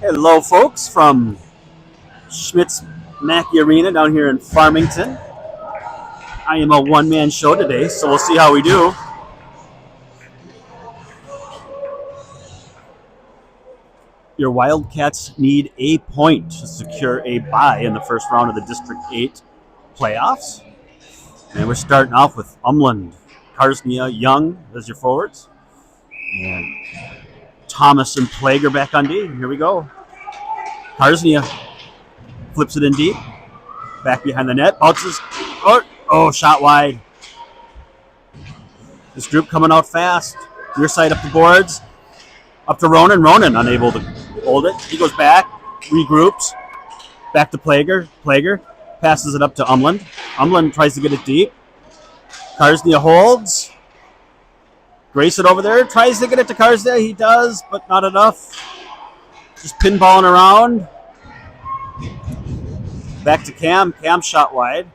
Hello, folks, from Schmitz-Maki Arena down here in Farmington. I am a one-man show today, so we'll see how we do. Your Wildcats need a point to secure a bye in the first round of the District 8 playoffs. And we're starting off with Umland, Karsnia, Young as your forwards. And Thomas and Plager back on D. Here we go. Karsnia flips it in deep. Back behind the net. Bounces. Oh, shot wide. This group coming out fast. Near side up the boards. Up to Ronan. Ronan unable to hold it. He goes back. Regroups. Back to Plager. Plager passes it up to Umland. Umland tries to get it deep. Karsnia holds. Grayson over there tries to get it to Karsnia. He does, but not enough. Just pinballing around. Back to Cam. Cam shot wide.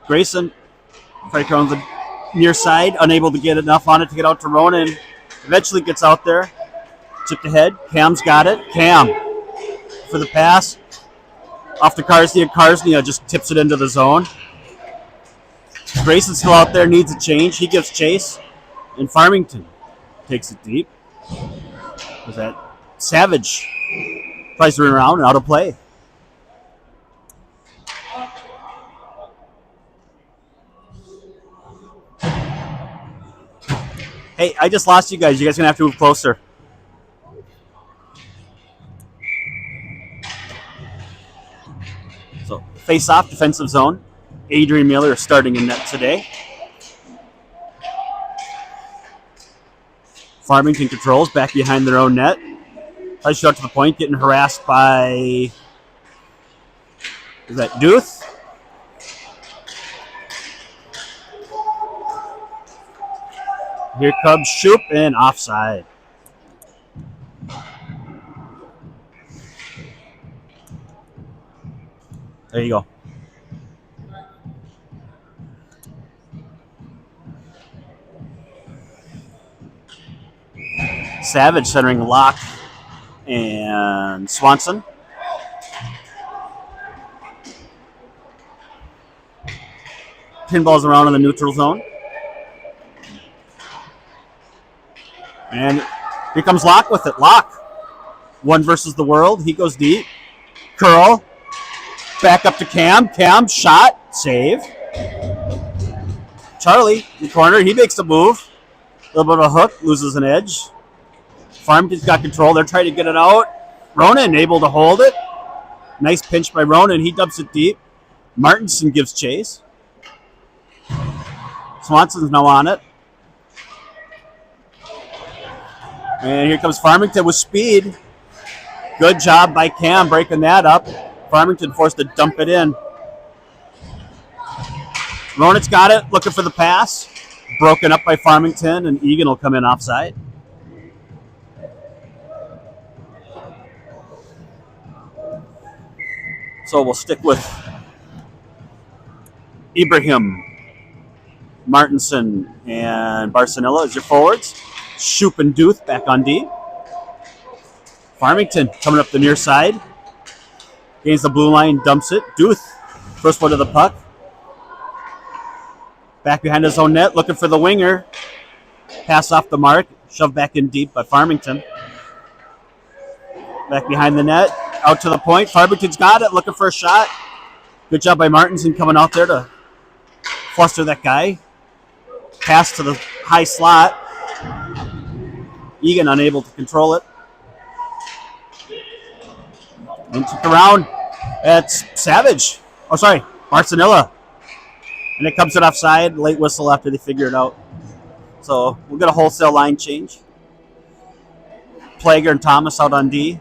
Grayson right around the near side, unable to get enough on it to get out to Ronan. Eventually gets out there. Chipped ahead. Cam's got it. Cam for the pass. Off to Karsnia. Karsnia just tips it into the zone. Grayson's still out there, needs a change. He gives chase. And Farmington takes it deep. Was that Savage? Tries to run around and out of play. Hey, I just lost you guys. You guys are going to have to move closer. So, face-off, defensive zone. Adrian Miller starting in net today. Farmington controls back behind their own net. Tries to out to the point, getting harassed by, is that Duth? Here comes Shoop and offside. There you go. Savage centering Locke and Swanson. Pinballs around in the neutral zone. And here comes Locke with it. Locke. One versus the world. He goes deep. Curl. Back up to Cam. Cam shot. Save. Charlie in the corner. He makes the move. A little bit of a hook. Loses an edge. Farmington's got control. They're trying to get it out. Ronan able to hold it. Nice pinch by Ronan. He dumps it deep. Martinson gives chase. Swanson's now on it. And here comes Farmington with speed. Good job by Cam breaking that up. Farmington forced to dump it in. Ronan's got it. Looking for the pass. Broken up by Farmington, and Eagan will come in offside. So we'll stick with Ibrahim, Martinson, and Barcelona as your forwards. Shoop and Duth back on D. Farmington coming up the near side. Gains the blue line, dumps it. Duth, first one to the puck. Back behind his own net, looking for the winger. Pass off the mark, shoved back in deep by Farmington. Back behind the net. Out to the point. Farmington's got it. Looking for a shot. Good job by Martinson coming out there to fluster that guy. Pass to the high slot. Eagan unable to control it. And took around. It's Savage. Oh, sorry. Barcelona. And it comes in offside. Late whistle after they figure it out. So we'll get a wholesale line change. Plager and Thomas out on D.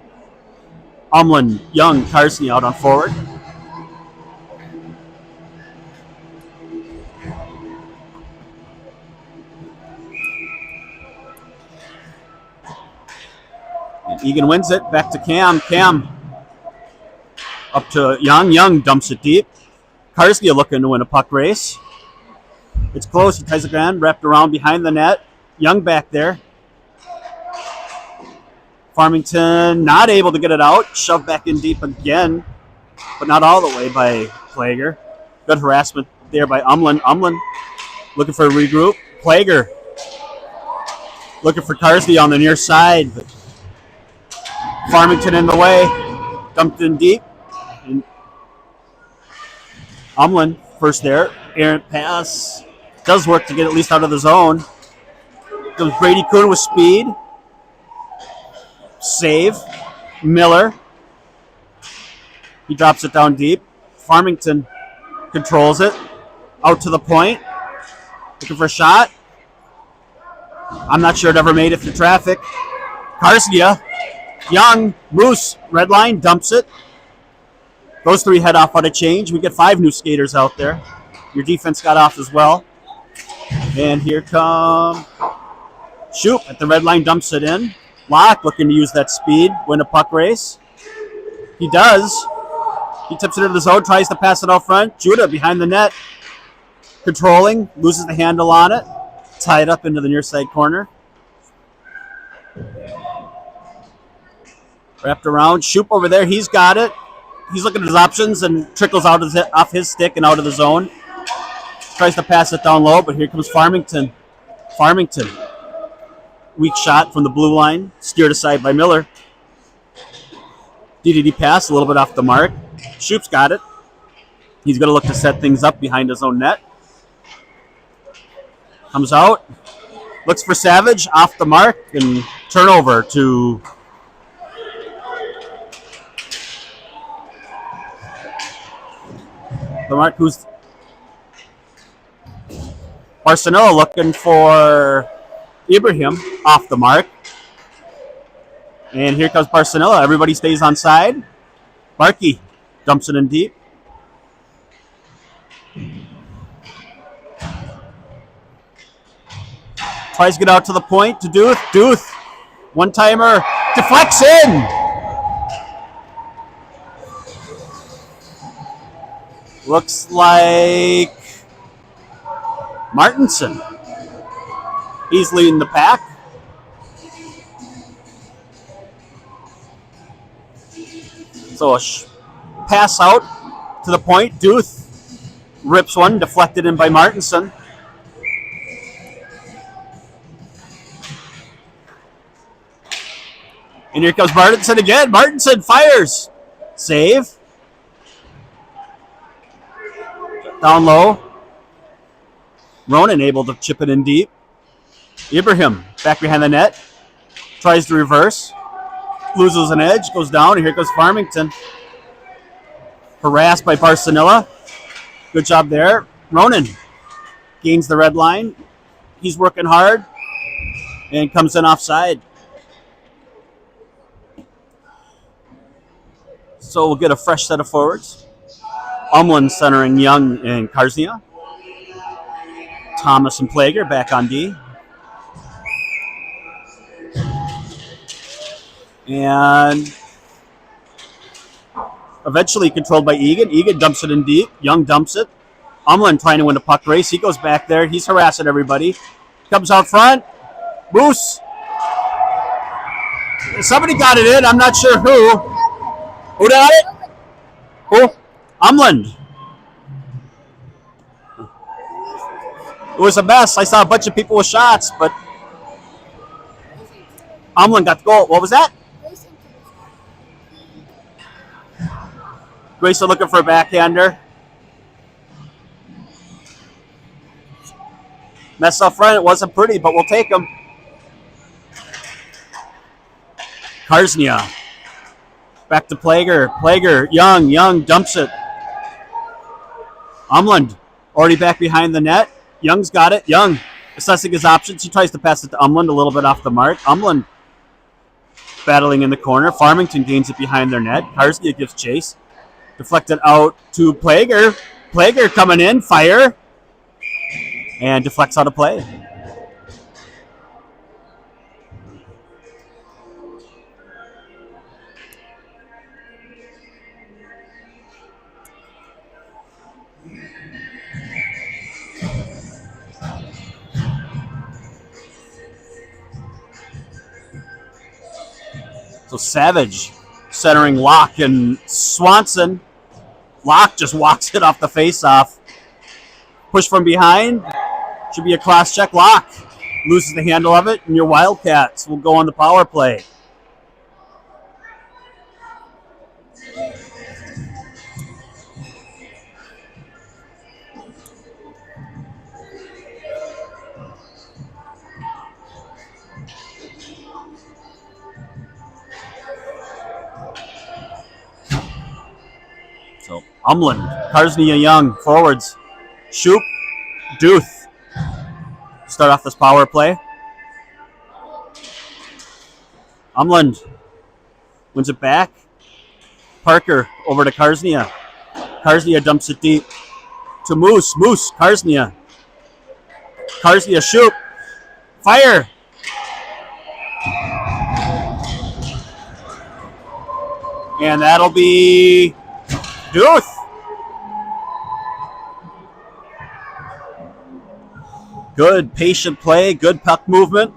Umland, Young, Karsnia out on forward. And Eagan wins it. Back to Cam. Cam up to Young. Young dumps it deep. Karsnia looking to win a puck race. It's close. He tries the ground, wrapped around behind the net. Young back there. Farmington not able to get it out. Shoved back in deep again, but not all the way by Plager. Good harassment there by Umland. Umland looking for a regroup. Plager looking for Karsky on the near side. But Farmington in the way. Dumped in deep. And Umland first there. Errant pass. Does work to get at least out of the zone. Comes Brady Kuhn with speed. Save. Miller. He drops it down deep. Farmington controls it. Out to the point. Looking for a shot. I'm not sure it ever made it through traffic. Karskia. Young. Moose. Red line. Dumps it. Those three head off out of change. We get 5 new skaters out there. Your defense got off as well. And here come Shoop at the red line. Dumps it in. Locke looking to use that speed. Win a puck race. He does. He tips it into the zone. Tries to pass it out front. Judah behind the net. Controlling. Loses the handle on it. Tied up into the near side corner. Wrapped around. Shoop over there. He's got it. He's looking at his options and trickles out off his stick and out of the zone. Tries to pass it down low, but here comes Farmington. Farmington. Weak shot from the blue line. Steered aside by Miller. DDD pass, a little bit off the mark. Shoop's got it. He's going to look to set things up behind his own net. Comes out. Looks for Savage. Off the mark. And turnover to the mark. Who's Barcelona looking for Ibrahim off the mark. And here comes Barcelona. Everybody stays on side. Markey dumps it in deep. Tries to get out to the point to Duth. Duth. One-timer. Deflects in. Looks like Martinson. He's leading the pack. So a pass out to the point. Duth rips one, deflected in by Martinson. And here comes Martinson again. Martinson fires. Save. Down low. Ronan able to chip it in deep. Ibrahim back behind the net. Tries to reverse. Loses an edge. Goes down. And here goes Farmington. Harassed by Barcelona. Good job there. Ronan gains the red line. He's working hard. And comes in offside. So we'll get a fresh set of forwards. Umland centering Young and Karsnia. Thomas and Plager back on D. And eventually controlled by Eagan. Eagan dumps it in deep. Young dumps it. Umland trying to win a puck race. He goes back there. He's harassing everybody. Comes out front. Moose. Somebody got it in. I'm not sure who. Who got it? Who? Umland. It was a mess. I saw a bunch of people with shots, but Umland got the goal. What was that? Grayson looking for a backhander. Mess up front. It wasn't pretty, but we'll take him. Karsnia. Back to Plager. Plager. Young. Young dumps it. Umland already back behind the net. Young's got it. Young assessing his options. He tries to pass it to Umland a little bit off the mark. Umland battling in the corner. Farmington gains it behind their net. Karskia gives chase. Deflected out to Plager. Plager coming in. Fire. And deflects out of play. So Savage centering Locke and Swanson. Locke just walks it off the face-off. Push from behind. Should be a cross-check. Locke loses the handle of it, and your Wildcats will go on the power play. So Umland, Karsnia Young, forwards. Shoop, Duth. Start off this power play. Umland wins it back. Parker over to Karsnia. Karsnia dumps it deep to Moose. Moose, Karsnia. Karsnia, Shoop. Fire. And that'll be Duth. Good patient play, good puck movement.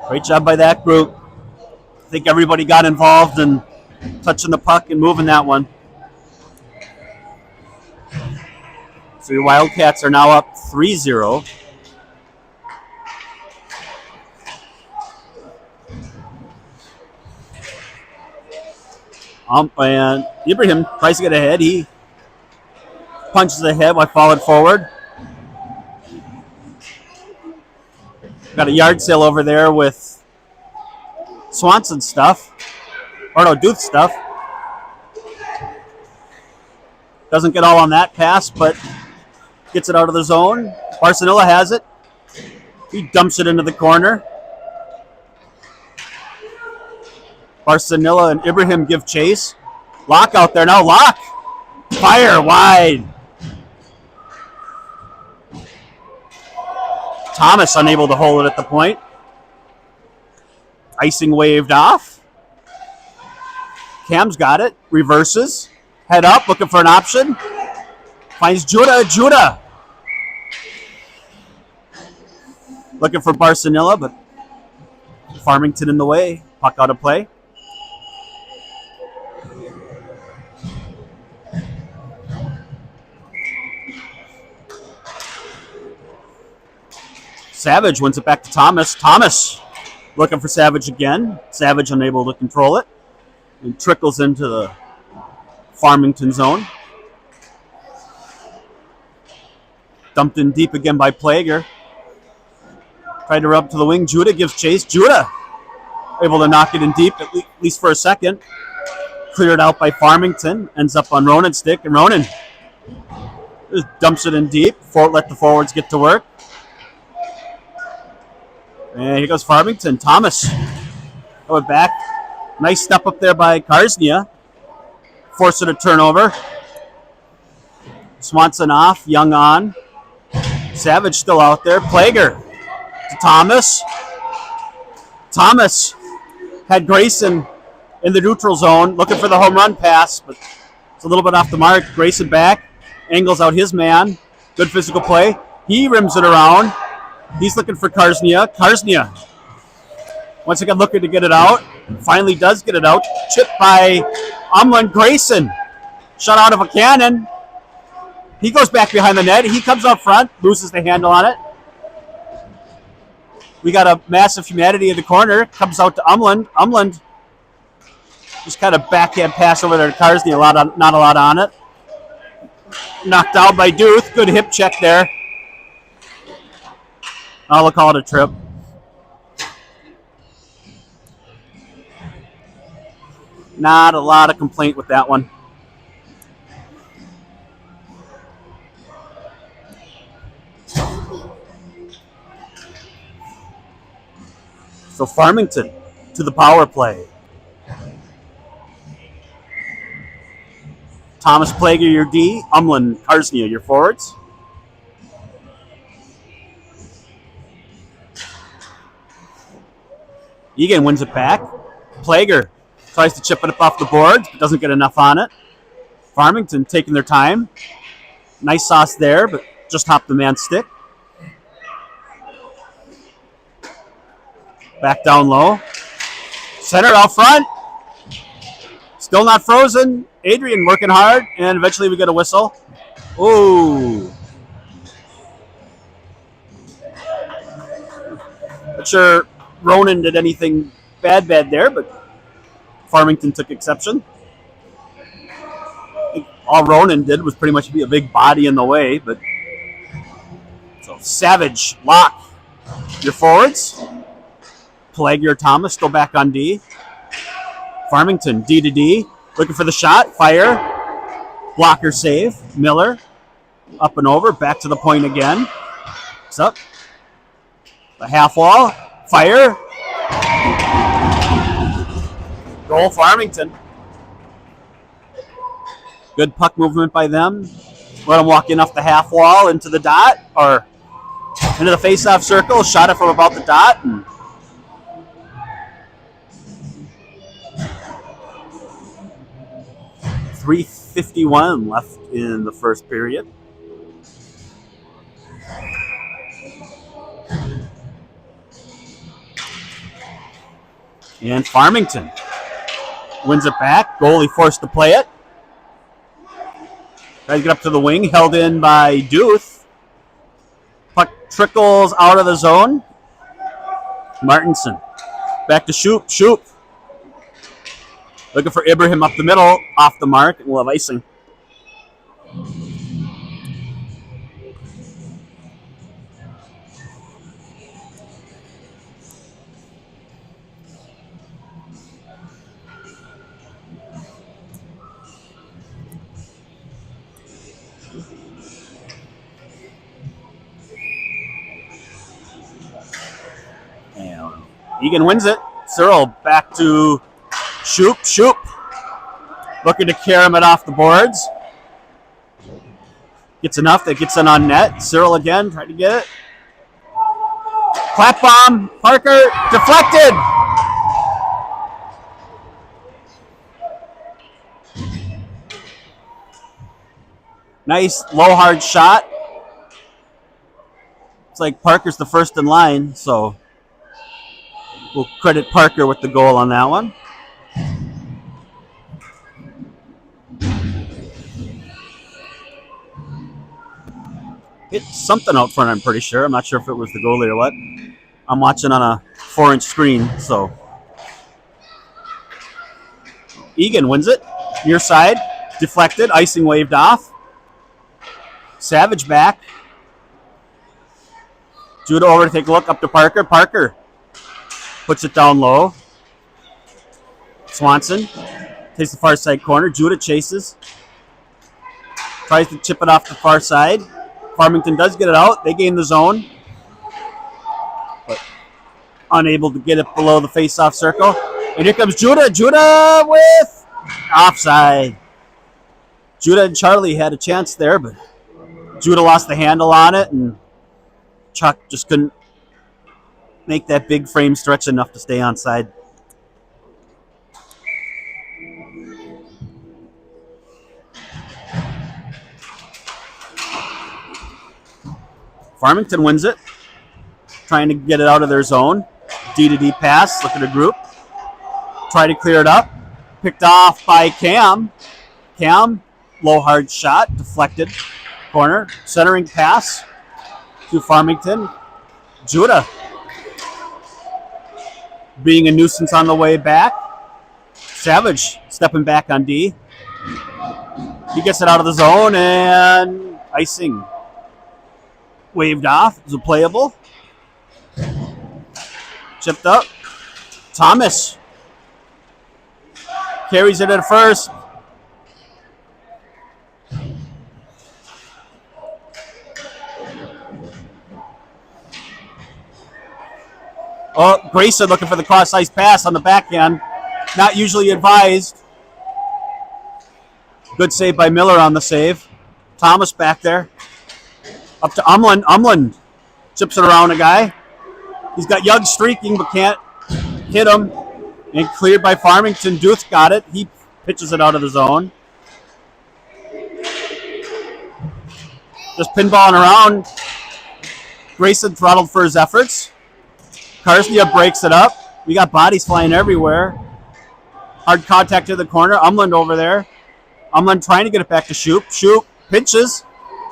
Great job by that group. I think everybody got involved in touching the puck and moving that one. So your Wildcats are now up 3-0. And Ibrahim tries to get ahead. He punches ahead while falling forward. Got a yard sale over there with Swanson stuff. Or no, Duth stuff. Doesn't get all on that pass, but gets it out of the zone. Barcelona has it. He dumps it into the corner. Barcelona and Ibrahim give chase. Locke out there now. Locke. Fire wide. Thomas unable to hold it at the point. Icing waved off. Cam's got it. Reverses. Head up, looking for an option. Finds Judah. Judah. Looking for Barcelona, but Farmington in the way. Puck out of play. Savage wins it back to Thomas. Thomas looking for Savage again. Savage unable to control it. And trickles into the Farmington zone. Dumped in deep again by Plager. Tried to rub to the wing. Judah gives chase. Judah able to knock it in deep, at least for a second. Cleared out by Farmington. Ends up on Ronan's stick. And Ronan just dumps it in deep. Let the forwards get to work. And here goes Farmington. Thomas going back. Nice step up there by Karsnia. Forcing a turnover. Swanson off. Young on. Savage still out there. Plager to Thomas. Thomas had Grayson in the neutral zone looking for the home run pass, but it's a little bit off the mark. Grayson back. Angles out his man. Good physical play. He rims it around. He's looking for Karsnia. Karsnia, once again, looking to get it out. Finally does get it out. Chipped by Umland. Grayson. Shot out of a cannon. He goes back behind the net. He comes up front. Loses the handle on it. We got a massive humanity in the corner. Comes out to Umland. Umland just kind of backhand pass over there to Karsnia. Not a lot on it. Knocked out by Duth. Good hip check there. I'll call it a trip. Not a lot of complaint with that one. So Farmington to the power play. Thomas Plager, your D. Umland, Karsnia, your forwards. Eagan wins it back. Plager tries to chip it up off the boards, but doesn't get enough on it. Farmington taking their time. Nice sauce there, but just hopped the man's stick. Back down low. Center out front. Still not frozen. Adrian working hard, and eventually we get a whistle. Ooh. Not sure Ronan did anything bad there, but Farmington took exception. I think all Ronan did was pretty much be a big body in the way, but so Savage, lock your forwards. Pelagier Thomas still back on D. Farmington, D to D. Looking for the shot. Fire. Blocker save. Miller. Up and over. Back to the point again. What's up? The half wall. Fire. Goal Farmington. Good puck movement by them. Let them walk in off the half wall into the dot or into the face-off circle. Shot it from about the dot. And 3:51 left in the first period. And Farmington wins it back. Goalie forced to play it. Tries to get up to the wing. Held in by Duth. Puck trickles out of the zone. Martinson. Back to Shoop. Shoop. Looking for Ibrahim up the middle. Off the mark. And we'll have icing. And Eagan wins it. Searle back to Shoop. Shoop. Looking to carry him it off the boards. Gets enough. That gets in on net. Searle again. Trying to get it. Clap bomb. Parker. Deflected. Nice low hard shot. It's like Parker's the first in line, so we'll credit Parker with the goal on that one. Hit something out front, I'm pretty sure. I'm not sure if it was the goalie or what. I'm watching on a 4-inch screen, so. Eagan wins it. Near side. Deflected. Icing waved off. Savage back. Judah over to take a look. Up to Parker. Parker puts it down low. Swanson takes the far side corner. Judah chases. Tries to chip it off the far side. Farmington does get it out. They gain the zone. But unable to get it below the face-off circle. And here comes Judah. Judah with offside. Judah and Charlie had a chance there, but Judah lost the handle on it, and Chuck just couldn't make that big frame stretch enough to stay onside. Farmington wins it. Trying to get it out of their zone. D to D pass. Look at the group. Try to clear it up. Picked off by Cam. Cam, low hard shot. Deflected. Corner. Centering pass to Farmington. Judah being a nuisance on the way back. Savage stepping back on D. He gets it out of the zone, and icing waved off. It was a playable. Chipped up. Thomas carries it at first. Oh, Grayson looking for the cross-ice pass on the backhand. Not usually advised. Good save by Miller on the save. Thomas back there. Up to Umland. Umland chips it around a guy. He's got Young streaking but can't hit him. And cleared by Farmington. Duth got it. He pitches it out of the zone. Just pinballing around. Grayson throttled for his efforts. Karsnia breaks it up. We got bodies flying everywhere. Hard contact to the corner. Umland over there. Umland trying to get it back to Shoop. Shoop pinches,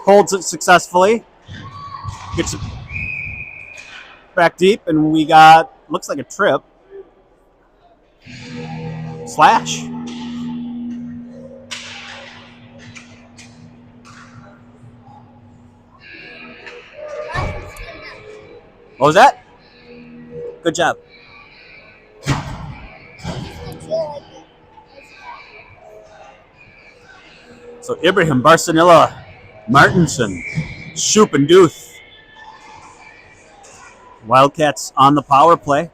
holds it successfully. Gets it back deep, and we got, looks like a trip. Slash. What was that? Good job. So Ibrahim, Barcelona, Martinson, Shoop, and Duth. Wildcats on the power play.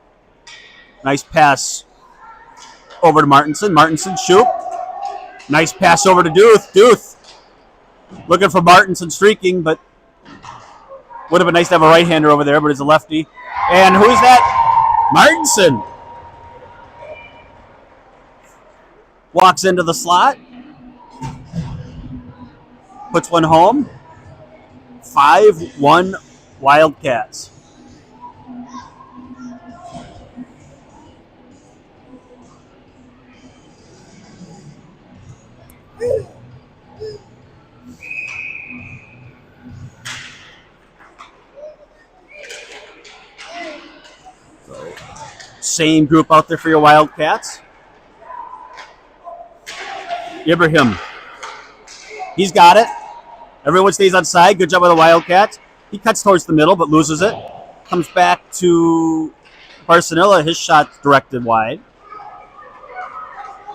Nice pass over to Martinson. Martinson, Shoop. Nice pass over to Duth. Duth looking for Martinson streaking, but would have been nice to have a right-hander over there, but it's a lefty. And who's that? Martinson. Walks into the slot. Puts one home. 5-1 Wildcats. Same group out there for your Wildcats. Ibrahim. He's got it. Everyone stays on side. Good job by the Wildcats. He cuts towards the middle but loses it. Comes back to Barcelona. His shot's directed wide.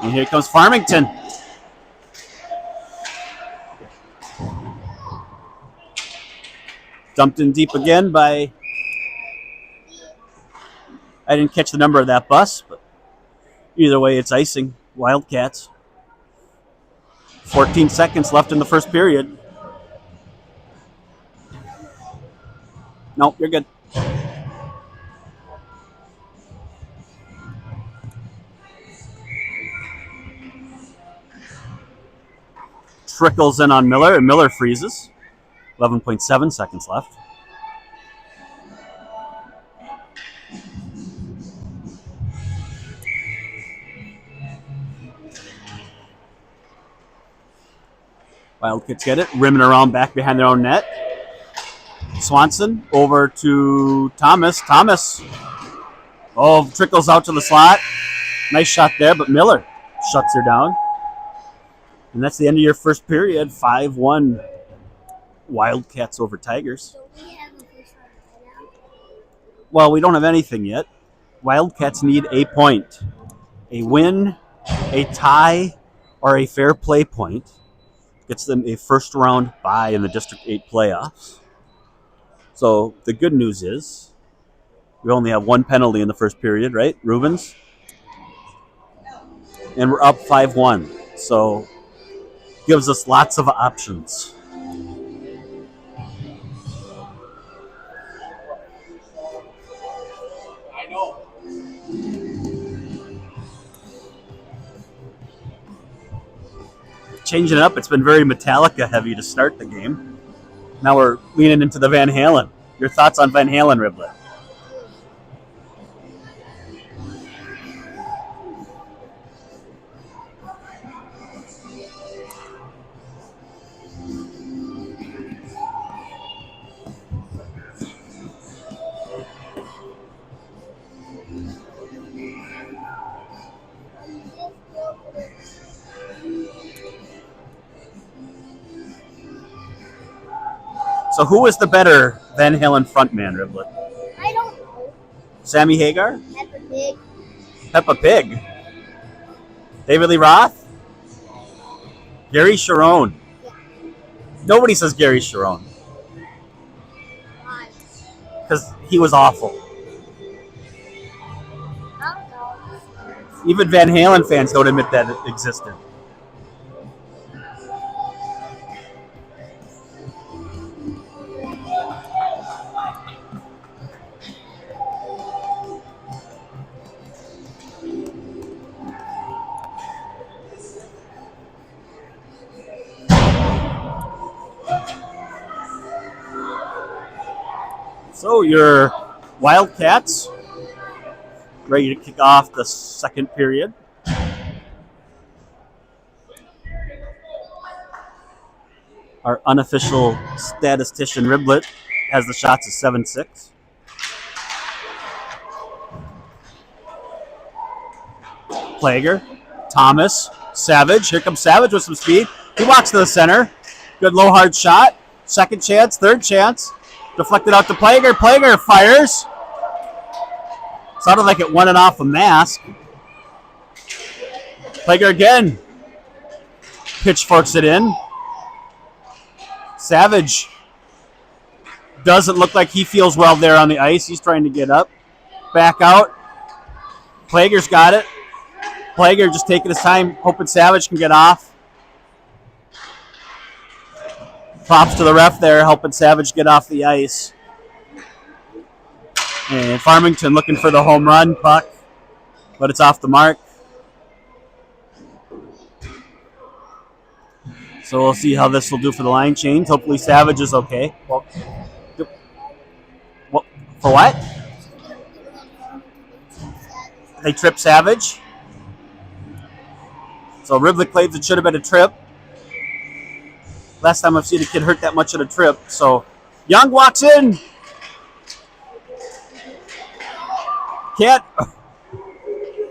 And here comes Farmington. Dumped in deep again by... I didn't catch the number of that bus, but either way, it's icing. Wildcats. 14 seconds left in the first period. Nope, you're good. Trickles in on Miller, and Miller freezes. 11.7 seconds left. Wildcats get it, rimming around back behind their own net. Swanson over to Thomas. Thomas, trickles out to the slot. Nice shot there, but Miller shuts her down. And that's the end of your first period. 5-1 Wildcats over Tigers. So we have the first round right now? Well, we don't have anything yet. Wildcats need a point. A win, a tie, or a fair play point gets them a first round bye in the District 8 playoffs. So the good news is we only have one penalty in the first period, right, Rubens? And we're up 5-1. So gives us lots of options. Changing it up, it's been very Metallica heavy to start the game. Now we're leaning into the Van Halen. Your thoughts on Van Halen, Riblet? So who was the better Van Halen frontman, Riblet? I don't know. Sammy Hagar? Peppa Pig. Peppa Pig? David Lee Roth? Gary Sharon? Yeah. Nobody says Gary Sharon Why? because he was awful. I don't know. Even Van Halen fans don't admit that it existed. So your Wildcats ready to kick off the second period. Our unofficial statistician, Riblet, has the shots of 7-6. Plager, Thomas, Savage. Here comes Savage with some speed. He walks to the center. Good low hard shot. Second chance, third chance. Deflected out to Plager. Plager fires. Sounded like it went off a mask. Plager again. Pitchforks it in. Savage doesn't look like he feels well there on the ice. He's trying to get up. Back out. Plager's got it. Plager just taking his time, hoping Savage can get off. Props to the ref there, helping Savage get off the ice. And Farmington looking for the home run puck, but it's off the mark. So we'll see how this will do for the line change. Hopefully Savage is okay. Well, for what? They trip Savage. So Riblet claims it should have been a trip. Last time I've seen a kid hurt that much at a trip. So Young walks in. Can't.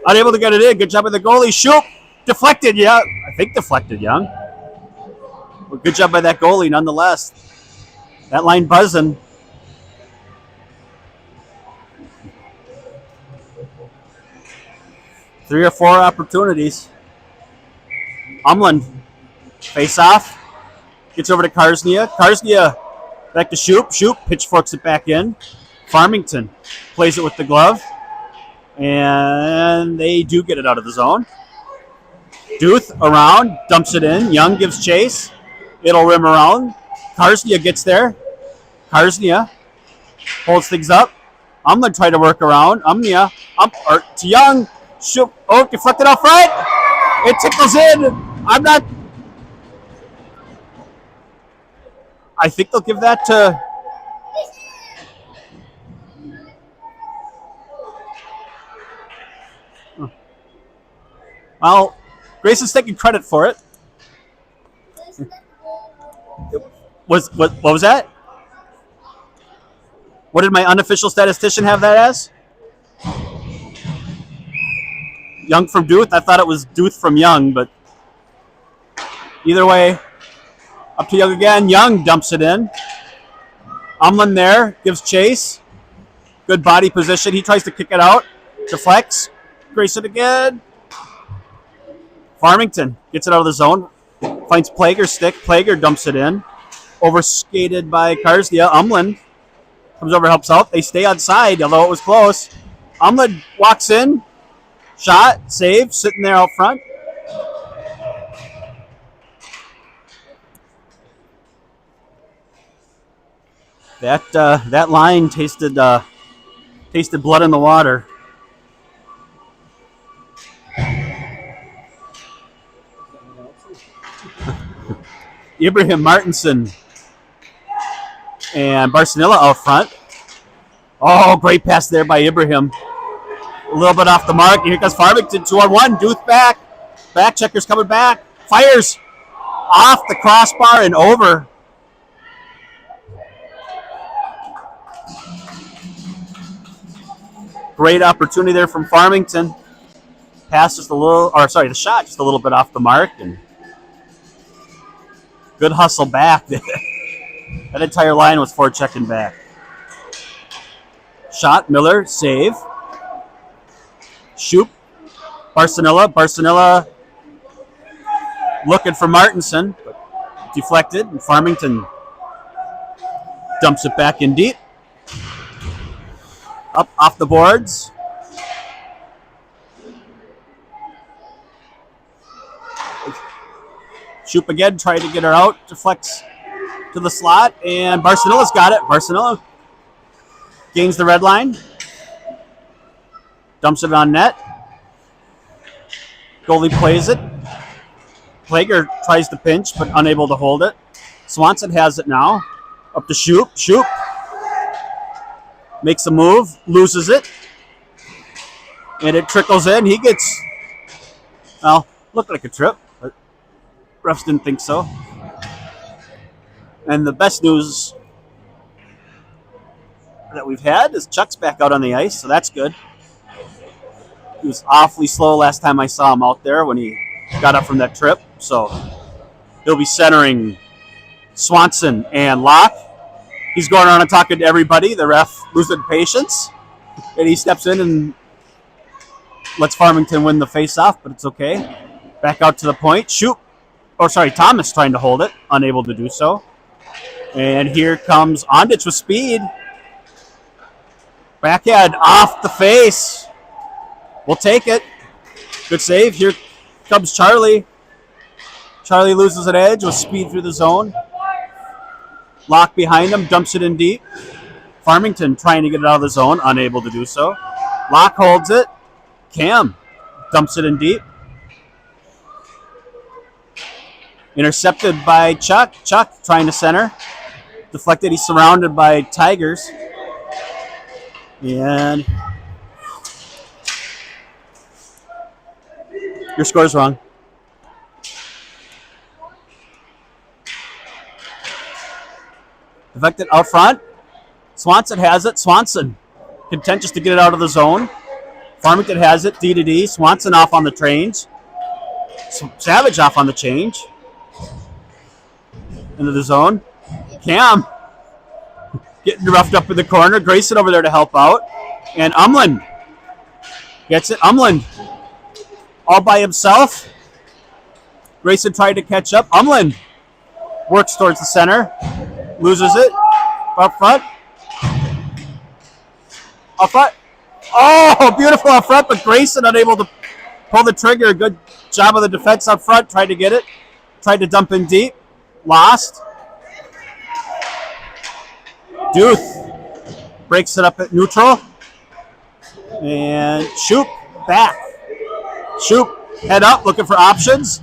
Unable to get it in. Good job by the goalie. Shoot. Deflected. Yeah, I think deflected, Young. Well, good job by that goalie nonetheless. That line buzzing. Three or four opportunities. Umland, face off, gets over to Karsnia. Karsnia back to Shoop. Shoop pitchforks it back in. Farmington plays it with the glove, and they do get it out of the zone. Duth around, dumps it in. Young gives chase. It'll rim around. Karsnia gets there. Karsnia holds things up. Umland tried to work around. Umnia to Young. Shoop. Oh, deflected off right. It tickles in. I think they'll give that to. Well, Grayson's taking credit for it. What was that? What did my unofficial statistician have that as? Young from Duth? I thought it was Duth from Young, but either way, up to Young again. Young dumps it in. Umland there, gives chase. Good body position. He tries to kick it out. Deflects. Grayson again. Farmington gets it out of the zone. Finds Plager's stick. Plager dumps it in. Overskated by Karsnia. Umland comes over, helps out. They stay on side, although it was close. Umland walks in. Shot, save, sitting there out front. That line tasted blood in the water. Ibrahim Martinson and Barcelona out front. Oh, great pass there by Ibrahim. A little bit off the mark. Here comes Farmington, 2-on-1. Duth back. Back checker's coming back. Fires off the crossbar and over. Great opportunity there from Farmington. Pass just a little, the shot just a little bit off the mark. And good hustle back. That entire line was forechecking back. Shot, Miller, save. Shoop, Barcelona looking for Martinson, but deflected, and Farmington dumps it back in deep. Up off the boards. Shoop again, trying to get her out, deflects to the slot, and Barcelona's got it. Barcelona gains the red line. Dumps it on net. Goalie plays it. Plager tries to pinch, but unable to hold it. Swanson has it now. Up to Shoop. Shoop makes a move, loses it. And it trickles in. He gets, well, looked like a trip, but refs didn't think so. And the best news that we've had is Chuck's back out on the ice, so that's good. He was awfully slow last time I saw him out there when he got up from that trip. So he'll be centering Swanson and Locke. He's going around and talking to everybody. The ref losing patience. And he steps in and lets Farmington win the face-off, but it's okay. Back out to the point. Shoot. Oh, sorry, Thomas trying to hold it. Unable to do so. And here comes Ondich with speed. Backhand off the face. We'll take it. Good save. Here comes Charlie. Charlie loses an edge with speed through the zone. Locke behind him, dumps it in deep. Farmington trying to get it out of the zone, unable to do so. Locke holds it. Cam dumps it in deep. Intercepted by Chuck. Chuck trying to center. Deflected. He's surrounded by Tigers. And your score's wrong. Deflected out front. Swanson has it. Swanson content just to get it out of the zone. Farmington has it. D to D. Swanson off on the change. Savage off on the change. Into the zone. Cam getting roughed up in the corner. Grayson over there to help out. And Umland gets it. Umland all by himself. Grayson tried to catch up. Umland works towards the center. Loses it. Up front. Up front. Oh, beautiful up front, but Grayson unable to pull the trigger. Good job of the defense up front. Tried to get it. Tried to dump in deep. Lost. Duth breaks it up at neutral. And Shoop back. Shoop head up, looking for options.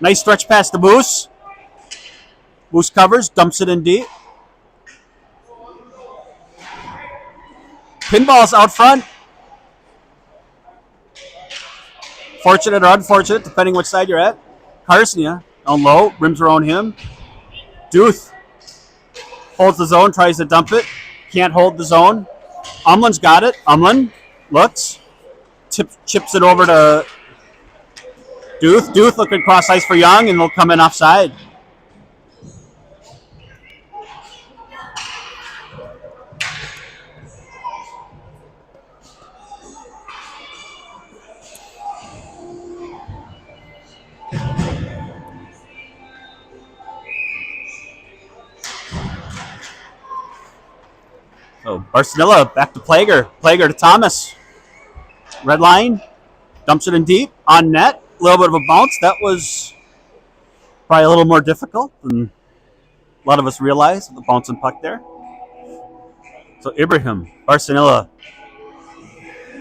Nice stretch pass to Moose. Moose covers, dumps it in deep. Pinball's out front. Fortunate or unfortunate, depending which side you're at. Karsnia on low, rims around him. Duth holds the zone, tries to dump it. Can't hold the zone. Umland's got it. Umland looks. Chips it over to Duth. Duth looking cross ice for Young, and they'll come in offside. So Barcelona back to Plager. Plager to Thomas. Red line. Dumps it in deep. On net. A little bit of a bounce. That was probably a little more difficult than a lot of us realized with the bouncing puck there. So Ibrahim, Barcelona,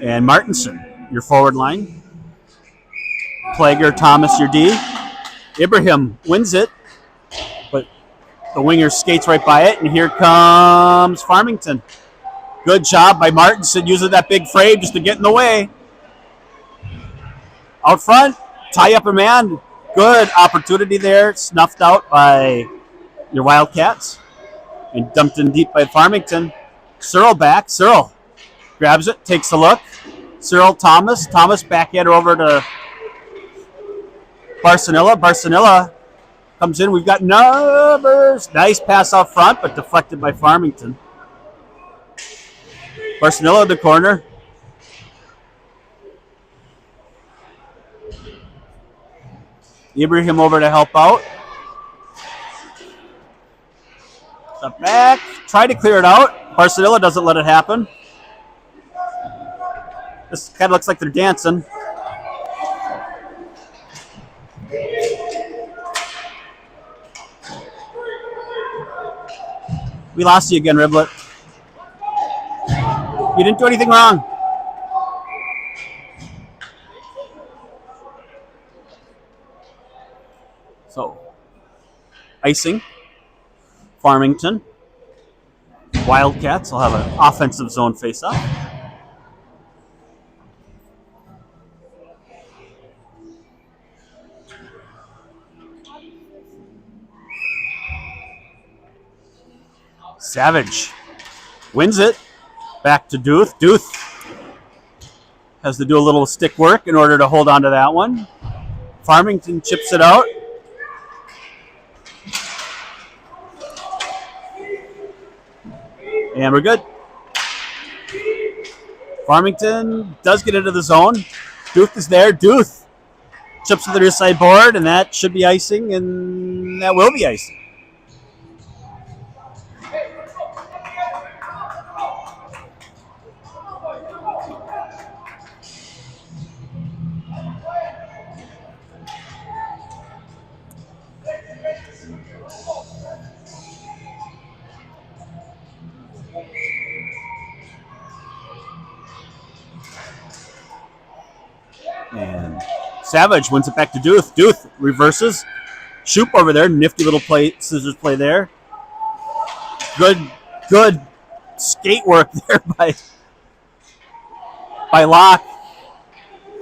and Martinson, your forward line. Plager, Thomas, your D. Ibrahim wins it, but the winger skates right by it, and here comes Farmington. Good job by Martinson using that big frame just to get in the way. Out front, tie up a man. Good opportunity there, snuffed out by your Wildcats and dumped in deep by Farmington. Searle back. Searle grabs it, takes a look. Searle, Thomas. Thomas backhander over to Barcelona. Barcelona comes in. We've got numbers. Nice pass out front, but deflected by Farmington. Barcelona in the corner. Ibrahim over to help out. Step back. Try to clear it out. Barcelona doesn't let it happen. This kind of looks like they're dancing. We lost you again, Riblet. You didn't do anything wrong. So, icing. Farmington. Wildcats will have an offensive zone face-off. Savage wins it. Back to Duth. Duth has to do a little stick work in order to hold on to that one. Farmington chips it out. And we're good. Farmington does get into the zone. Duth is there. Duth chips to the near side board, and that should be icing, and that will be icing. And Savage wins it back to Duth. Duth reverses. Shoop over there. Nifty little play, scissors play there. Good skate work there by Locke.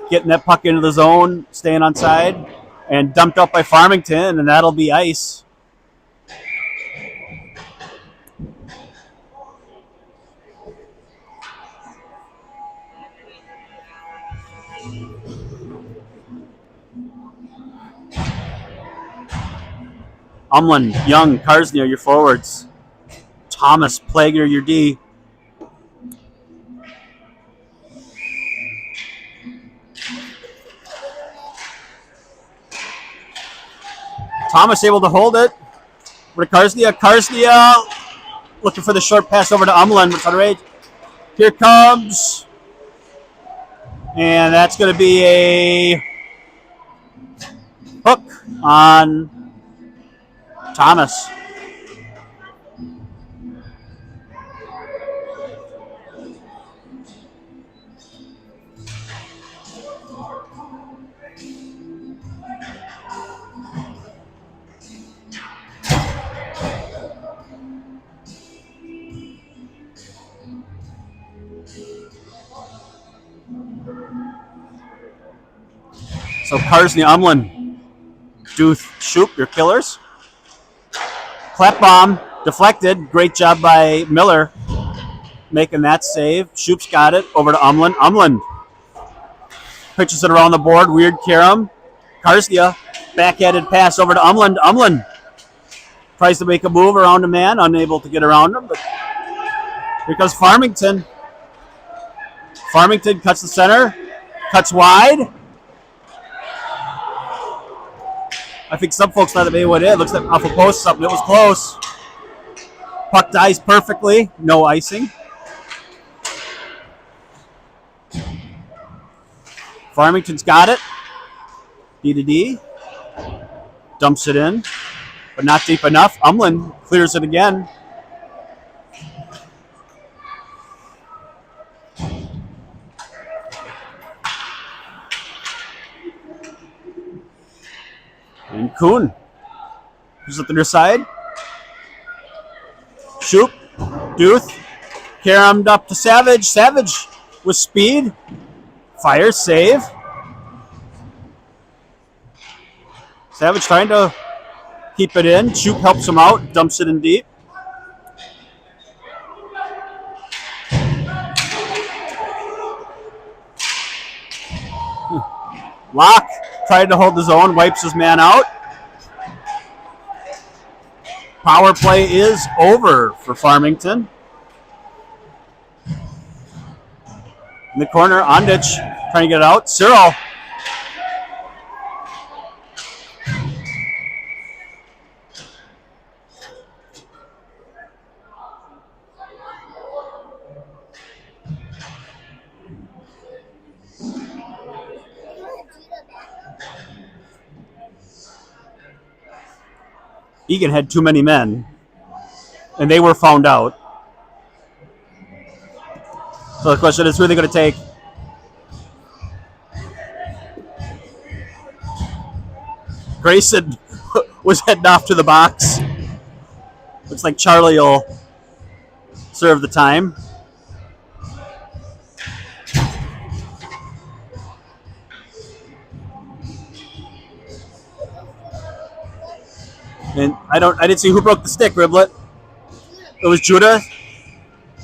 Getting that puck into the zone, staying on side, and dumped up by Farmington, and that'll be ice. Umland, Young, Karsnia, your forwards. Thomas, Plager, your D. Thomas able to hold it. Over to Karsnia. Karsnia looking for the short pass over to Umland. What's on rage? Here comes. And that's going to be a hook on Thomas. So Karsnia, Umland, Duth, Shoop, your killers. Clap bomb, deflected. Great job by Miller making that save. Shoop's got it. Over to Umland. Umland pitches it around the board. Weird carom. Karsnia, backhanded pass over to Umland. Umland tries to make a move around a man, unable to get around him. But here comes Farmington. Farmington cuts the center, cuts wide. I think some folks thought that maybe what it looks like off a post something. It was close. Puck dies perfectly. No icing. Farmington's got it. D to D. Dumps it in, but not deep enough. Umland clears it again. And Kuhn is at the near side. Shoop, Duth, caromed up to Savage. Savage with speed. Fire, save. Savage trying to keep it in. Shoop helps him out, dumps it in deep. Locke tried to hold the zone, wipes his man out. Power play is over for Farmington. In the corner, Ondich trying to get it out. Cyril. Eagan had too many men, and they were found out. So the question is, who are they going to take? Grayson was heading off to the box. Looks like Charlie will serve the time. And I didn't see who broke the stick, Riblet. it was Judah.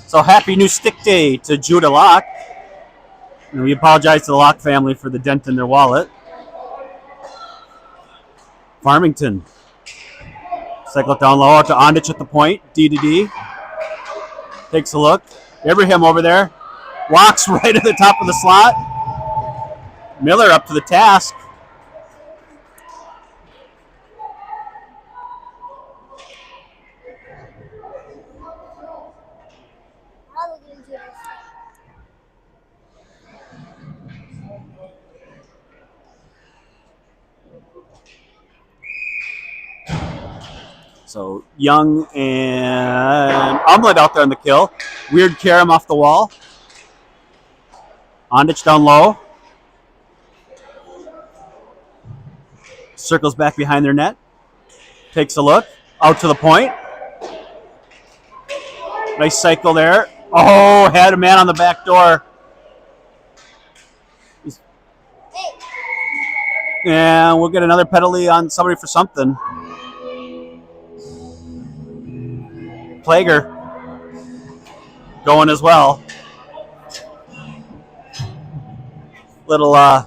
So happy new stick day to Judah Locke. And we apologize to the Locke family for the dent in their wallet. Farmington. Cycle it down low out to Ondich at the point. D to D. Takes a look. Ibrahim over there. Walks right at the top of the slot. Miller up to the task. I'll look into this. So Young and Umlet out there on the kill. Weird Karam off the wall. Ondich down low. Circles back behind their net. Takes a look. Out to the point. Nice cycle there. Oh, had a man on the back door. Hey, And we'll get another penalty on somebody for something. Plager going as well. Little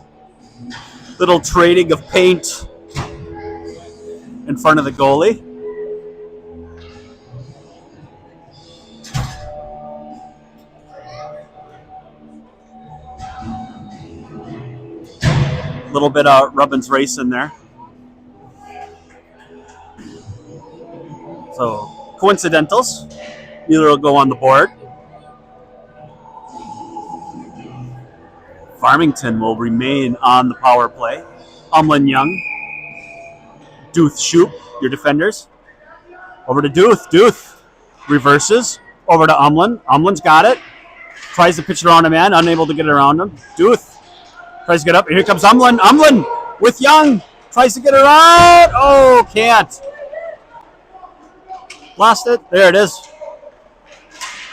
trading of paint in front of the goalie. Little bit of Rubbin's race in there. So coincidentals. Neither will go on the board. Farmington will remain on the power play. Umlin Young. Duth Shoop, your defenders. Over to Duth. Duth reverses. Over to Umlin. Umlin's got it. Tries to pitch it around a man. Unable to get it around him. Duth tries to get up. Here comes Umlin. Umlin with Young. Tries to get it out. Oh, can't. Lost it. There it is.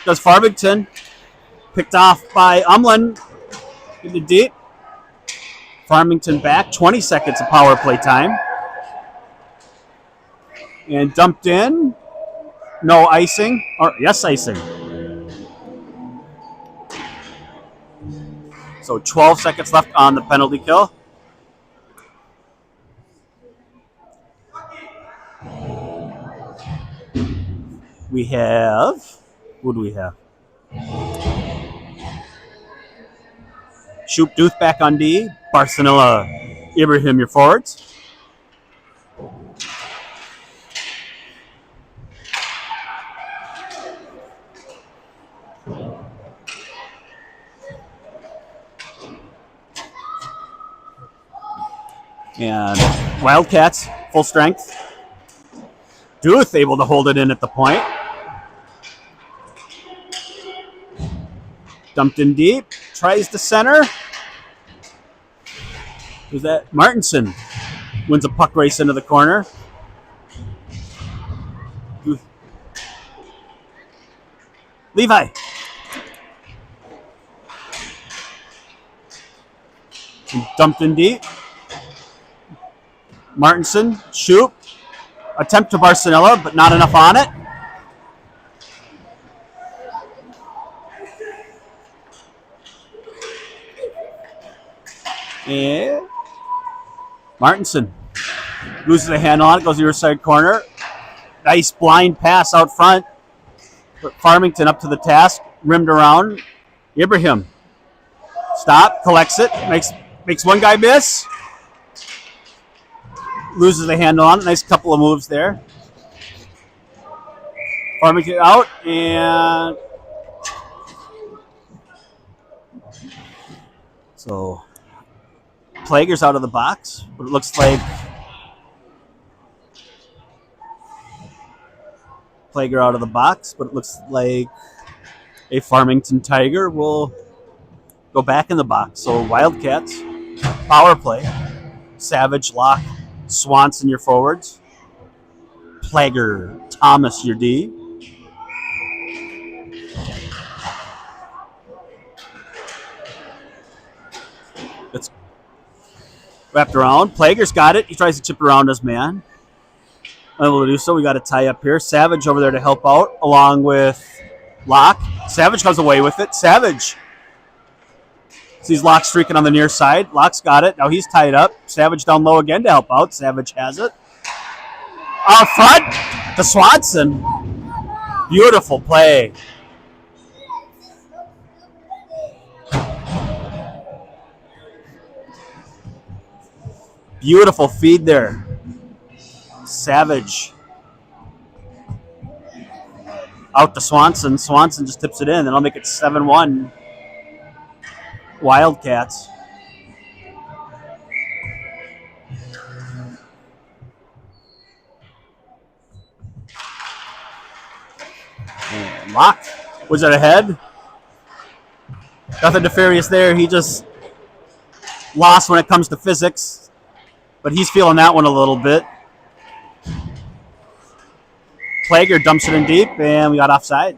Does Farmington. Picked off by Umlin. Into deep. Farmington back. 20 seconds of power play time. And dumped in. No icing. Or yes, icing. So 12 seconds left on the penalty kill. We have... Who do we have? Shoop Duth back on D. Barcelona, Ibrahim, your forwards. And Wildcats, full strength. Duth able to hold it in at the point. Dumped in deep. Tries to center. Who's that? Martinson wins a puck race into the corner. Duth. Levi. And dumped in deep. Martinson, shoot. Attempt to Barcelona, but not enough on it. And Martinson loses the handle on it, goes to your side corner. Nice blind pass out front. But Farmington up to the task, rimmed around. Ibrahim. Stop, collects it, makes one guy miss. Loses the handle on it. Nice couple of moves there. Farmington out, and so Plager's out of the box, but it looks like Plager out of the box, but it looks like a Farmington Tiger will go back in the box. So Wildcats, power play. Savage, Locke, Swanson, your forwards. Plager, Thomas, your D. It's wrapped around. Plager's got it. He tries to chip around his man. Unable to do so. We got a tie up here. Savage over there to help out, along with Locke. Savage comes away with it. Savage sees Locke streaking on the near side. Locke's got it. Now he's tied up. Savage down low again to help out. Savage has it. Out front to Swanson. Beautiful play. Beautiful feed there. Savage. Out to Swanson. Swanson just tips it in, and I'll make it 7-1. Wildcats. And Locke was it ahead. Nothing nefarious there. He just lost when it comes to physics, but he's feeling that one a little bit. Plager dumps it in deep, and we got offside.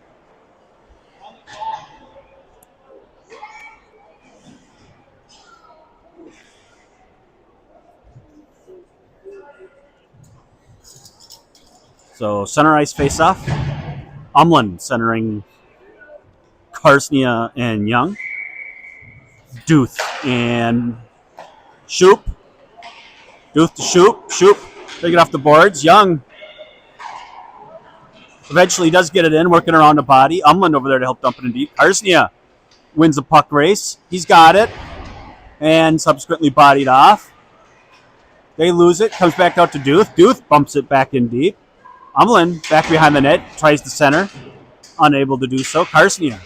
So center ice face off. Umland centering Karsnia and Young. Duth and Shoop. Duth to Shoop. Shoop take it off the boards. Young eventually does get it in, working around the body. Umland over there to help dump it in deep. Karsnia wins the puck race. He's got it. And subsequently bodied off. They lose it. Comes back out to Duth. Duth bumps it back in deep. Umland back behind the net. Tries to center. Unable to do so. Karsnia.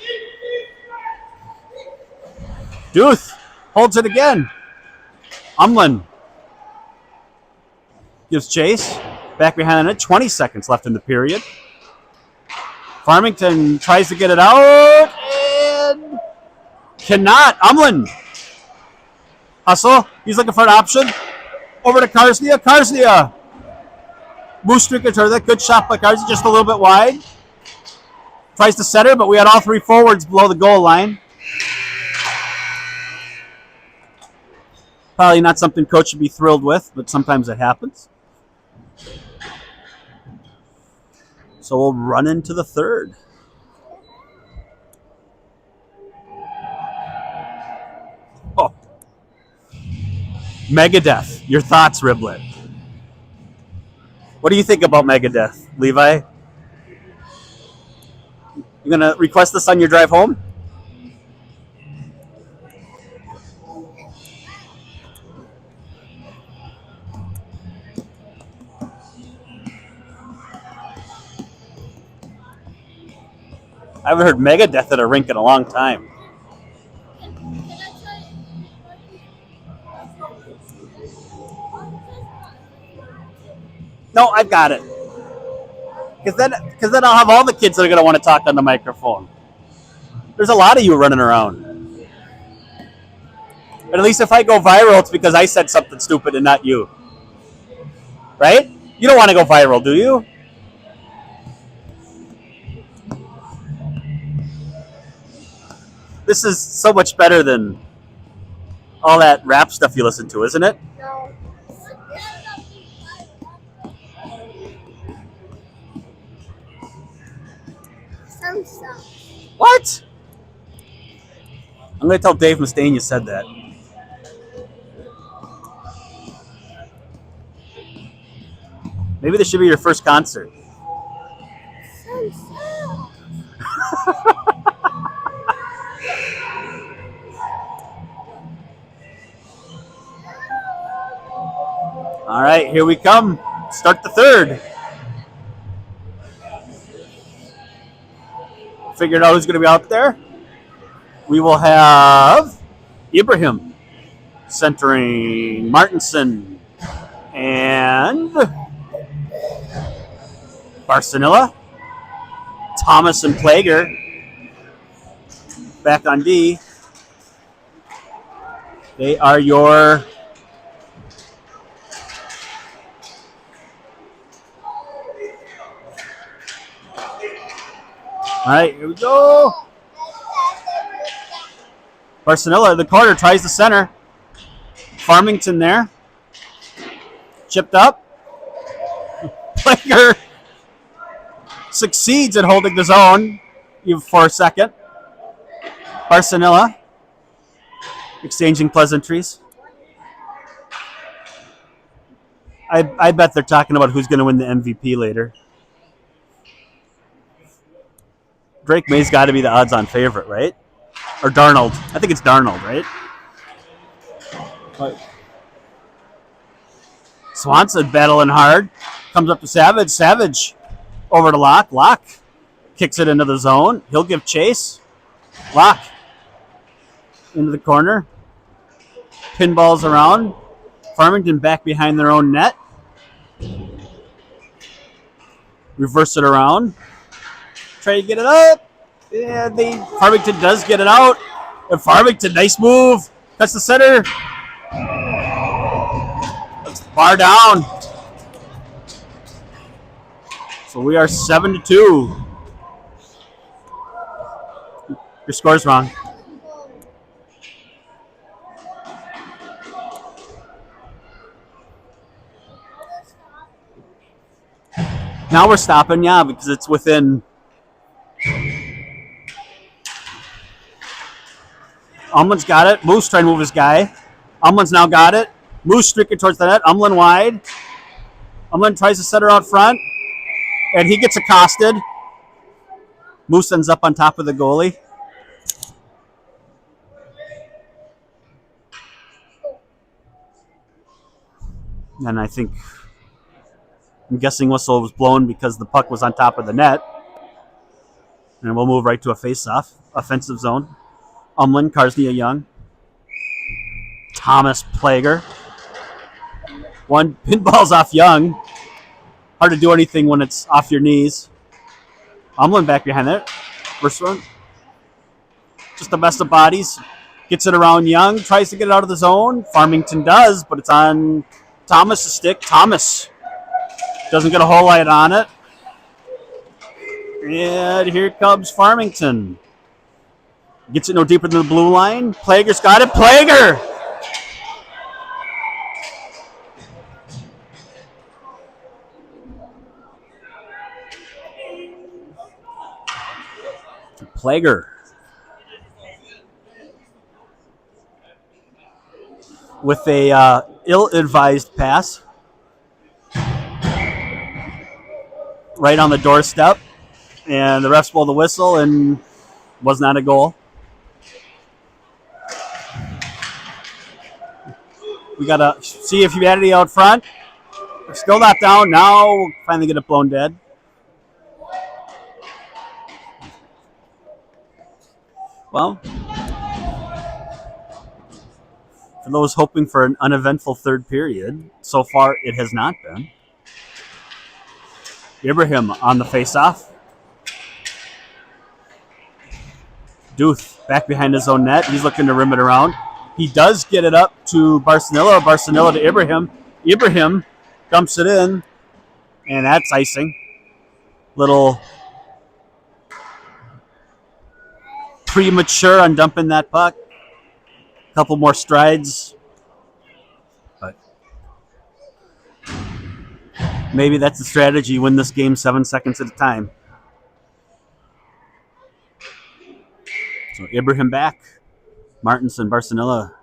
Duth holds it again. Umland gives chase. Back behind the net. 20 seconds left in the period. Farmington tries to get it out and cannot. Umland. Hustle. He's looking for an option. Over to Karsnia. Karsnia. Moose streaker to that. Good shot by Karsnia. Just a little bit wide. Tries to center, but we had all three forwards below the goal line. Probably not something coach should be thrilled with, but sometimes it happens. So we'll run into the third. Oh. Megadeth. Your thoughts, Riblet. What do you think about Megadeth, Levi? You going to request this on your drive home? I haven't heard Megadeth at a rink in a long time. No, I've got it. Because then I'll have all the kids that are going to want to talk on the microphone. There's a lot of you running around. But at least if I go viral, it's because I said something stupid and not you. Right? You don't want to go viral, do you? This is so much better than all that rap stuff you listen to, isn't it? No. Some stuff. What? I'm going to tell Dave Mustaine you said that. Maybe this should be your first concert. Some stuff. All right, here we come. Start the third. Figured out who's going to be out there. We will have Ibrahim centering Martinson and Barcinilla. Thomas and Plager back on D. They are your all right, here we go. Barcinilla in the corner tries the center. Farmington there. Chipped up. Plager succeeds at holding the zone even for a second. Barcelona exchanging pleasantries. I bet they're talking about who's going to win the MVP later. Drake May's got to be the odds-on favorite, right? Or Darnold. I think it's Darnold, right? But Swanson battling hard. Comes up to Savage. Savage over to Locke. Locke kicks it into the zone. He'll give chase. Locke into the corner. Pinballs around. Farmington back behind their own net. Reverse it around. Try to get it up. Yeah, Farmington does get it out. And Farmington, nice move. That's the center. That's the bar down. So we are 7-2. Your score's wrong. Now we're stopping, yeah, because it's within. Umlin's got it. Moose trying to move his guy. Umlin's now got it. Moose streaking towards the net. Umlin wide. Umlin tries to set her out front. And he gets accosted. Moose ends up on top of the goalie. And I'm guessing whistle was blown because the puck was on top of the net. And we'll move right to a face-off. Offensive zone. Umlin, Karsnia Young. Thomas Plager. One pinballs off Young. Hard to do anything when it's off your knees. Umlin back behind there. First one. Just the best of bodies. Gets it around Young. Tries to get it out of the zone. Farmington does, but it's on Thomas' stick. Thomas doesn't get a whole lot on it. And here comes Farmington. Gets it no deeper than the blue line. Plager's got it. Plager! Plager. With a ill-advised pass. Right on the doorstep. And the refs blow the whistle and was not a goal. We got to see if humanity out front. We're still not down. Now we'll finally get it blown dead. Well, for those hoping for an uneventful third period, so far it has not been. Ibrahim on the face-off. Duth back behind his own net. He's looking to rim it around. He does get it up to Barcelona. Barcelona to Ibrahim. Ibrahim dumps it in, and that's icing. Little premature on dumping that puck. A couple more strides. But maybe that's the strategy. Win this game 7 seconds at a time. So Ibrahim back. Martinson, Barcelona.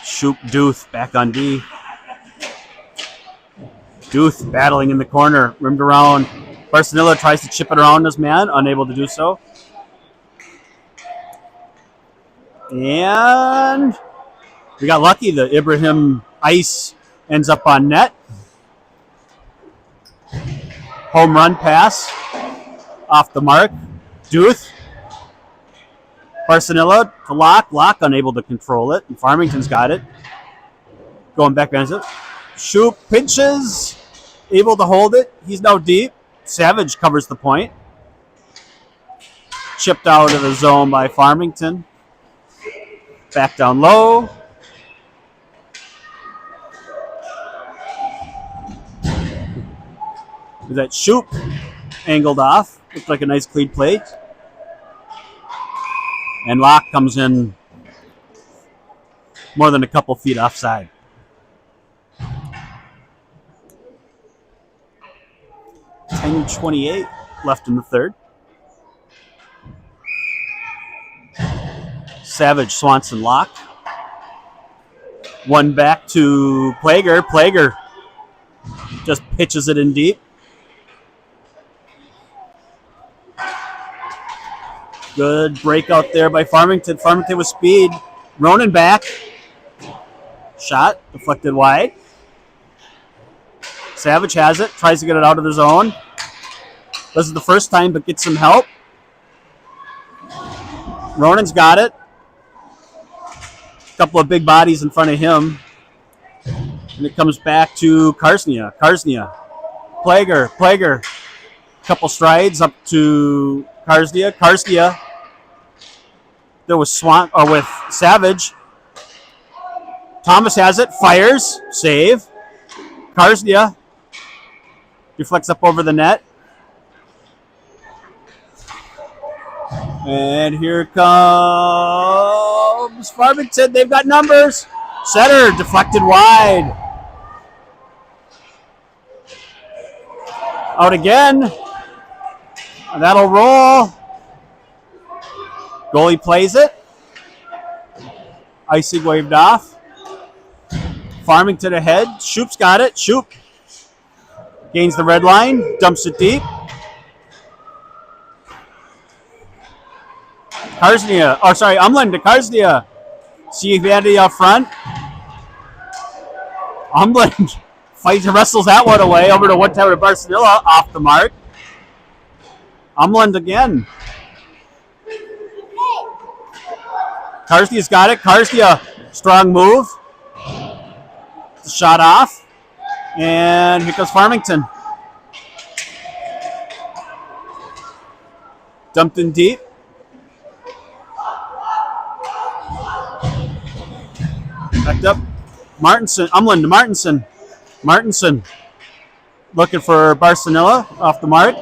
Shoop, Duth back on D. Duth battling in the corner, rimmed around. Barcelona tries to chip it around his man, unable to do so. And we got lucky. The Ibrahim ice ends up on net. Home run pass off the mark. Duth. Barcelona to Locke. Locke unable to control it. And Farmington's got it. Going back behind it. Shoop pinches. Able to hold it. He's now deep. Savage covers the point. Chipped out of the zone by Farmington. Back down low. That Shoop angled off. Looked like a nice clean plate. And Locke comes in more than a couple feet offside. 10:28 left in the third. Savage, Swanson, lock. One back to Plager. Plager just pitches it in deep. Good breakout there by Farmington. Farmington with speed. Ronan back. Shot deflected wide. Savage has it. Tries to get it out of the zone. This is the first time, but gets some help. Ronan's got it. A couple of big bodies in front of him. And it comes back to Karsnia. Karsnia. Plager. Plager. Couple strides up to Karsnia. Karsnia. There was with Savage. Thomas has it. Fires. Save. Karsnia. Deflects up over the net. And here comes Farmington. They've got numbers. Setter deflected wide. Out again. And that'll roll. Goalie plays it. Icing waved off. Farmington ahead. Shoop's got it. Shoop gains the red line. Dumps it deep. Karsnia, Umland to Karsnia. See Vandy up front. Umland fights and wrestles that one away. Over to one time to Barcelona, off the mark. Umland again. Karsnia's got it. Karsnia, strong move. Shot off. And here comes Farmington. Dumped in deep. Backed up. Martinson. Umland to Martinson. Martinson looking for Barcelona off the mark.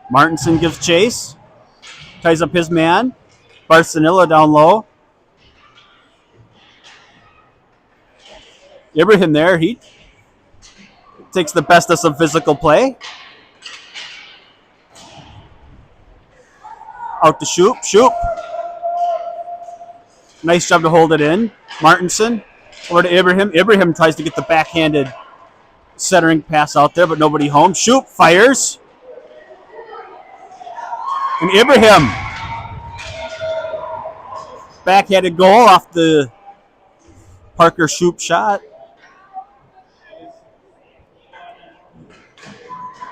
Martinson gives chase. Ties up his man. Barcelona down low. Ibrahim there. He takes the best of some physical play. Out to Shoop. Shoop. Nice job to hold it in. Martinson over to Ibrahim. Ibrahim tries to get the backhanded centering pass out there, but nobody home. Shoop fires. And Ibrahim. Backhanded goal off the Parker Shoop shot.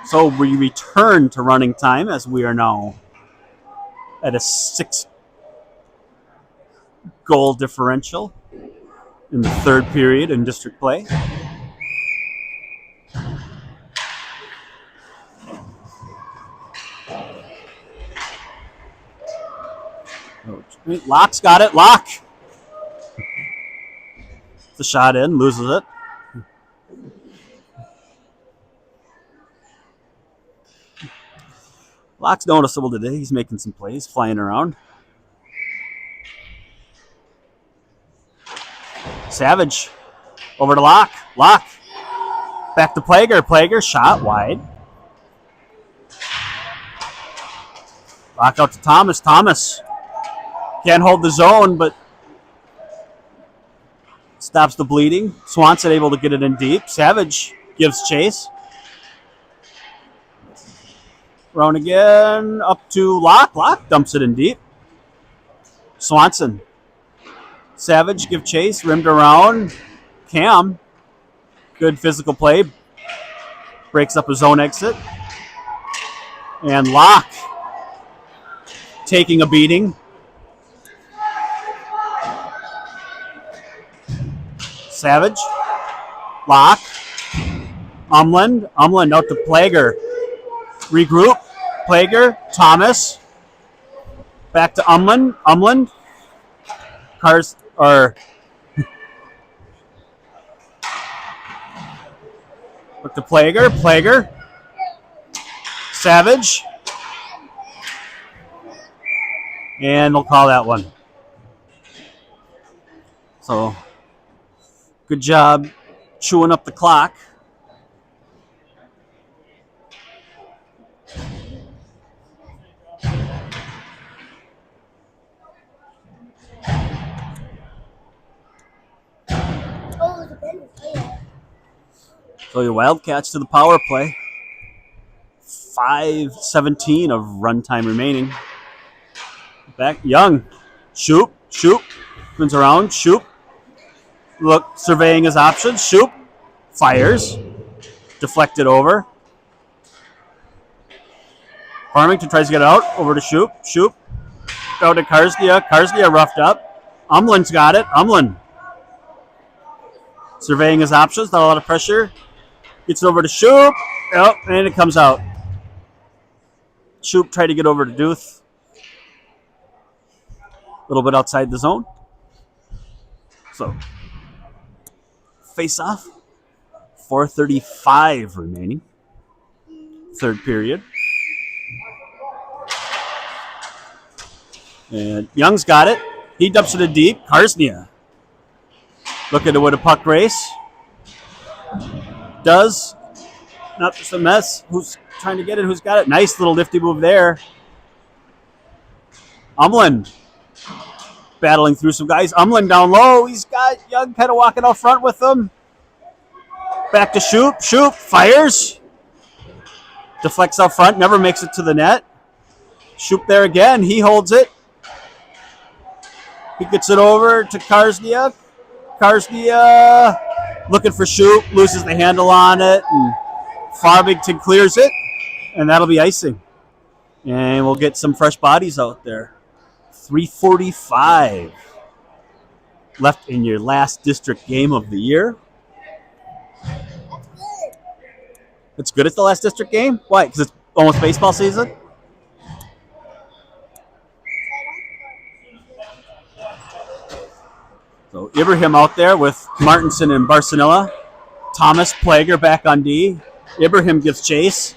So we return to running time as we are now at a 6-goal differential in the third period in district play. Locke's got it. Locke. The shot in, loses it. Locke's noticeable today. He's making some plays, flying around. Savage. Over to Locke. Locke. Back to Plager. Plager. Shot wide. Locke out to Thomas. Thomas. Can't hold the zone, but stops the bleeding. Swanson able to get it in deep. Savage gives chase. Round again. Up to Locke. Locke dumps it in deep. Swanson. Savage give chase. Rimmed around. Cam. Good physical play. Breaks up his zone exit. And Locke taking a beating. Savage. Locke. Umland. Umland out to Plager. Regroup. Plager. Thomas. Back to Umland. Umland. Look to Plager. Plager. Savage. And they'll call that one. So, good job chewing up the clock. So your Wildcats to the power play. 5:17 of runtime remaining. Back Young. Shoop. Spins around. Shoop. Look, surveying his options. Shoop. Fires. Deflected over. Farmington tries to get it out. Over to Shoop. Shoop. Out to Karsnia. Karsnia roughed up. Umland's got it. Umland. Surveying his options. Not a lot of pressure. Gets it over to Shoop. Yep, and it comes out. Shoop tried to get over to Duth. A little bit outside the zone. So, face off. 4:35 remaining. Third period. And Young's got it. He dumps it in deep. Karsnia looking to win a puck race. Does. Not just a mess. Who's trying to get it? Who's got it? Nice little nifty move there. Umland battling through some guys. Umland down low. He's got Young kind of walking out front with him. Back to Shoop. Shoop fires. Deflects out front. Never makes it to the net. Shoop there again. He holds it. He gets it over to Karsnia. Karsnia looking for Shoop. Loses the handle on it. And Farmington clears it. And that'll be icing. And we'll get some fresh bodies out there. 3:45 left in your last district game of the year. It's good it's the last district game? Why? Because it's almost baseball season? So Ibrahim out there with Martinson and Barcelona. Thomas Plager back on D. Ibrahim gives chase.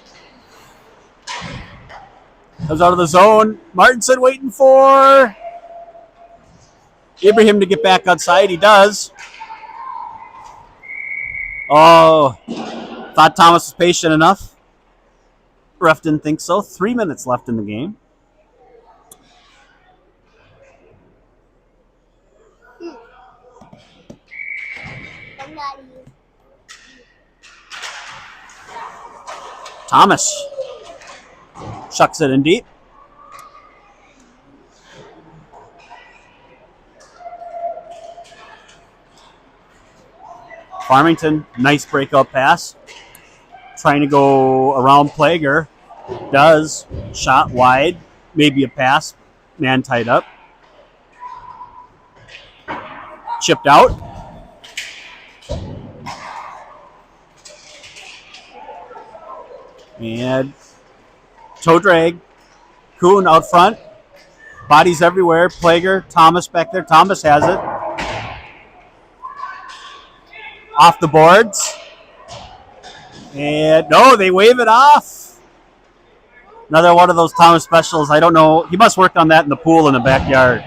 Comes out of the zone. Martinson waiting for Ibrahim to get back outside. He does. Oh, thought Thomas was patient enough. Ref didn't think so. 3 minutes left in the game. Thomas chucks it in deep. Farmington, nice breakout pass. Trying to go around Plager. Does. Shot wide. Maybe a pass. Man tied up. Chipped out. And toe drag. Kuhn out front. Bodies everywhere. Plager. Thomas back there. Thomas has it. Off the boards. And no, they wave it off. Another one of those Thomas specials. I don't know. He must work on that in the pool in the backyard.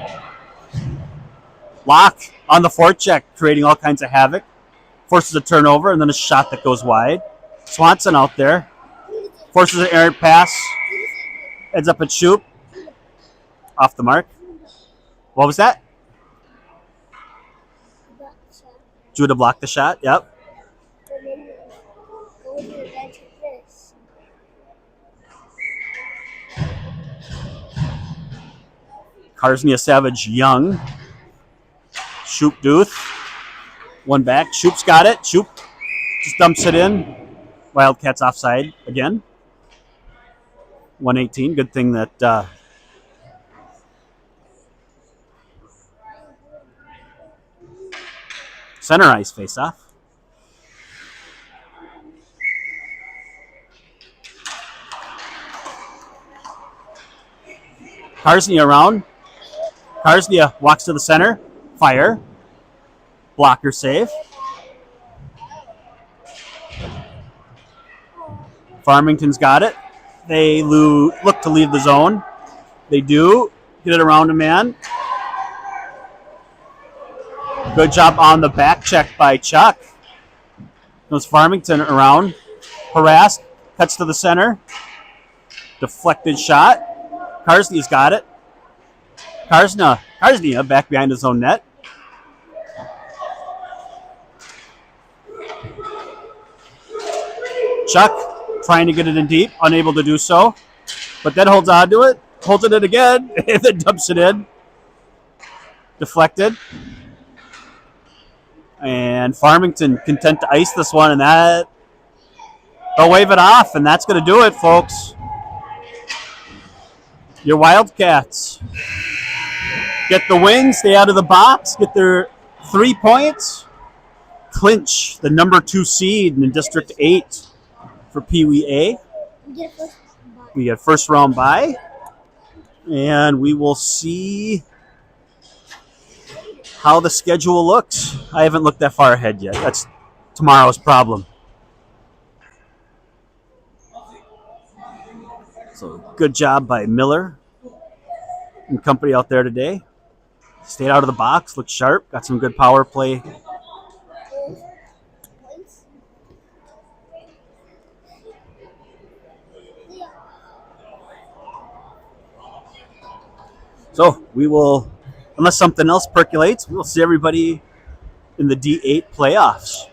Locke on the forecheck, creating all kinds of havoc. Forces a turnover and then a shot that goes wide. Swanson out there. Forces an errant pass. Ends up at Shoop. Off the mark. What was that? Judah blocked the shot. Yep. Karsnia Savage Young. Shoop Duth. One back. Shoop's got it. Shoop just dumps it in. Wildcats offside again. 118. Good thing that center ice face off. Karsnia around. Karsnia walks to the center. Fire. Blocker save. Farmington's got it. They look to leave the zone. They do. Get it around a man. Good job on the back check by Chuck. Goes Farmington around. Harassed. Cuts to the center. Deflected shot. Karsnia's got it. Karsnia back behind his own net. Chuck trying to get it in deep, unable to do so, but then holds on to it, holds it in again, and then dumps it in. Deflected. And Farmington content to ice this one, and that they'll wave it off, and that's going to do it, folks. Your Wildcats get the win, stay out of the box, get their 3 points, clinch the number 2 seed in District 8 for PWA. We get first round bye, and we will see how the schedule looks. I haven't looked that far ahead yet. That's tomorrow's problem. So good job by Miller and company out there today. Stayed out of the box, looked sharp, got some good power play. So we will, unless something else percolates, we will see everybody in the D8 playoffs.